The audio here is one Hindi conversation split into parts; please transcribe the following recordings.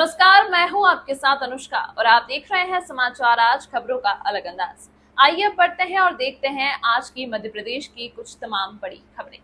नमस्कार, मैं हूं आपके साथ अनुष्का और आप देख रहे हैं समाचार आज, खबरों का अलग अंदाज। आइए अब बढ़ते हैं और देखते हैं आज की मध्य प्रदेश की कुछ तमाम बड़ी खबरें।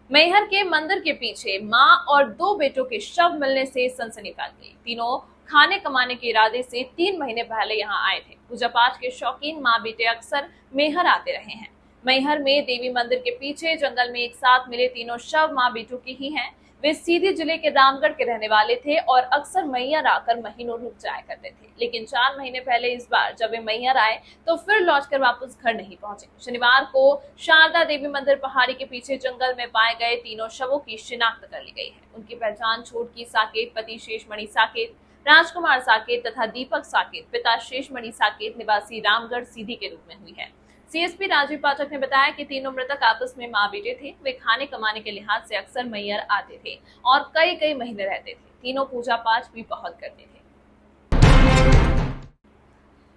मैहर के मंदिर के पीछे मां और दो बेटों के शव मिलने से सनसनी फैल गई। तीनों खाने कमाने के इरादे से 3 महीने पहले यहां आए थे। पूजा पाठ के शौकीन मां बेटे अक्सर मैहर आते रहे हैं। मैहर में देवी मंदिर के पीछे जंगल में एक साथ मिले तीनों शव मां बेटों के ही हैं। वे सीधी जिले के रामगढ़ के रहने वाले थे और अक्सर मैहर आकर महीनों रुक जाया करते थे। लेकिन 4 महीने पहले इस बार जब वे मैहर आए तो फिर लौटकर वापस घर नहीं पहुंचे। शनिवार को शारदा देवी मंदिर पहाड़ी के पीछे जंगल में पाए गए तीनों शवों की शिनाख्त कर ली गई है। उनकी पहचान छोटकी साकेत पति शेषमणि साकेत, राजकुमार साकेत तथा दीपक साकेत पिता शेषमणि साकेत निवासी रामगढ़ सीधी के रूप में हुई है। सीएसपी राजीव पाठक ने बताया कि तीनों मृतक आपस में मां बेटे थे। वे खाने कमाने के लिहाज से अक्सर मैहर आते थे और कई कई महीने रहते थे। तीनों पूजा पाठ भी बहुत करते थे।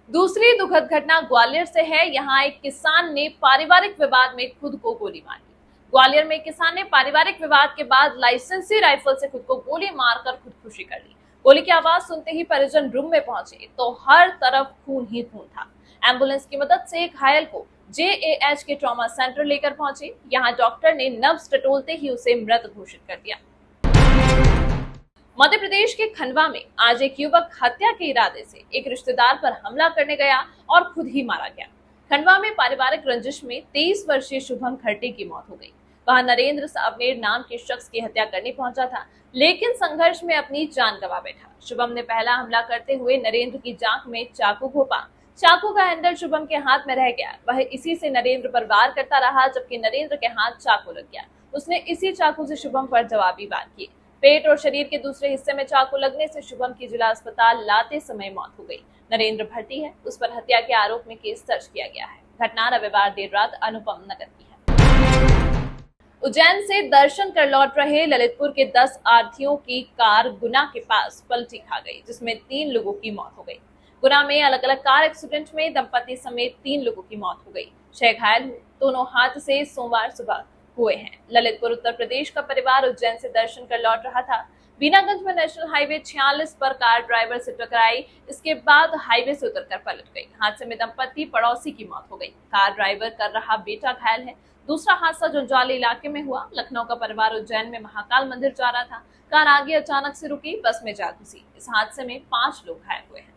दूसरी दुखद घटना ग्वालियर से है। यहाँ एक किसान ने पारिवारिक विवाद में खुद को गोली मार दी। ग्वालियर में एक किसान ने पारिवारिक विवाद के बाद लाइसेंसी राइफल से खुद को गोली मारकर खुदकुशी कर ली। गोली की आवाज सुनते ही परिजन रूम में पहुंचे तो हर तरफ खून ही खून था। एम्बुलेंस की मदद से घायल को जेएएच के ट्रॉमा सेंटर लेकर पहुंचे। यहां डॉक्टर ने नब्ज टटोलते ही उसे मृत घोषित कर दिया। मध्य प्रदेश के खंडवा में आज एक युवक हत्या के इरादे से एक रिश्तेदार पर हमला करने गया और खुद ही मारा गया। खंडवा में पारिवारिक रंजिश में 23 वर्षीय शुभम खरटे की मौत हो गई। वहां नरेंद्र सावनेर नाम के शख्स की हत्या करने पहुंचा था, लेकिन संघर्ष में अपनी जान गंवा बैठा। शुभम ने पहला हमला करते हुए नरेंद्र की जांघ में चाकू घोंपा। चाकू का हैंडल शुभम के हाथ में रह गया। वह इसी से नरेंद्र पर वार करता रहा, जबकि नरेंद्र के हाथ चाकू लग गया। उसने इसी चाकू से शुभम पर जवाबी वार किए। पेट और शरीर के दूसरे हिस्से में चाकू लगने से शुभम की जिला अस्पताल लाते समय मौत हो गई। नरेंद्र भर्ती है। उस पर हत्या के आरोप में केस दर्ज किया गया है। घटना रविवार देर रात अनुपम नगर की है। उज्जैन से दर्शन कर लौट रहे ललितपुर के 10 आरथियों की कार गुना के पास पलटी खा गई, जिसमें 3 लोगों की मौत हो गई। गुना में अलग अलग कार एक्सीडेंट में दंपति समेत 3 लोगों की मौत हो गई। 6 घायल हुए। दोनों हादसे सोमवार सुबह हुए हैं। ललितपुर उत्तर प्रदेश का परिवार उज्जैन से दर्शन कर लौट रहा था। बीनागंज में नेशनल हाईवे 46 पर कार ड्राइवर से टकराई। इसके बाद हाईवे से उतरकर पलट गई। हादसे में दंपति पड़ोसी की मौत हो गई। कार ड्राइवर कर रहा बेटा घायल है। दूसरा हादसा जंजाली इलाके में हुआ। लखनऊ का परिवार उज्जैन में महाकाल मंदिर जा रहा था। कार आगे अचानक से रुकी, बस में जा घुसी। इस हादसे में 5 लोग घायल हुए हैं।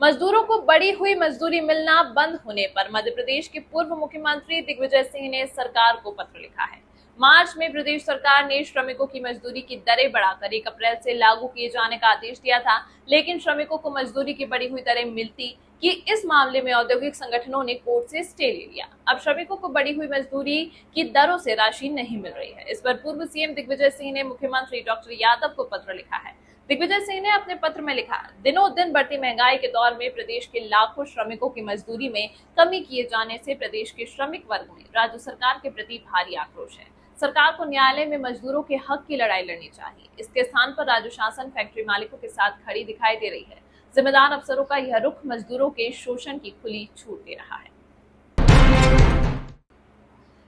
मजदूरों को बढ़ी हुई मजदूरी मिलना बंद होने पर मध्य प्रदेश के पूर्व मुख्यमंत्री दिग्विजय सिंह ने सरकार को पत्र लिखा है। मार्च में प्रदेश सरकार ने श्रमिकों की मजदूरी की दरें बढ़ाकर 1 अप्रैल से लागू किए जाने का आदेश दिया था, लेकिन श्रमिकों को मजदूरी की बढ़ी हुई दरें मिलती कि इस मामले में औद्योगिक संगठनों ने कोर्ट से स्टे ले लिया। अब श्रमिकों को बढ़ी हुई मजदूरी की दरों से राशि नहीं मिल रही है। इस पर पूर्व सीएम दिग्विजय सिंह ने मुख्यमंत्री डॉक्टर यादव को पत्र लिखा है। दिग्विजय सिंह ने अपने पत्र में लिखा, दिनों दिन बढ़ती महंगाई के दौर में प्रदेश के लाखों श्रमिकों की मजदूरी में कमी किए जाने से प्रदेश के श्रमिक वर्ग में राज्य सरकार के प्रति भारी आक्रोश है। सरकार को न्यायालय में मजदूरों के हक की लड़ाई लड़नी चाहिए। इसके स्थान पर राज्य शासन फैक्ट्री मालिकों के साथ खड़ी दिखाई दे रही है। जिम्मेदार अफसरों का यह रुख मजदूरों के शोषण की खुली छूट दे रहा है।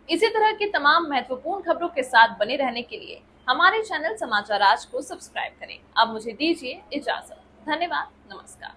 इसी तरह की तमाम महत्वपूर्ण खबरों के साथ बने रहने के लिए हमारे चैनल समाचार आज को सब्सक्राइब करें। अब मुझे दीजिए इजाजत। धन्यवाद। नमस्कार।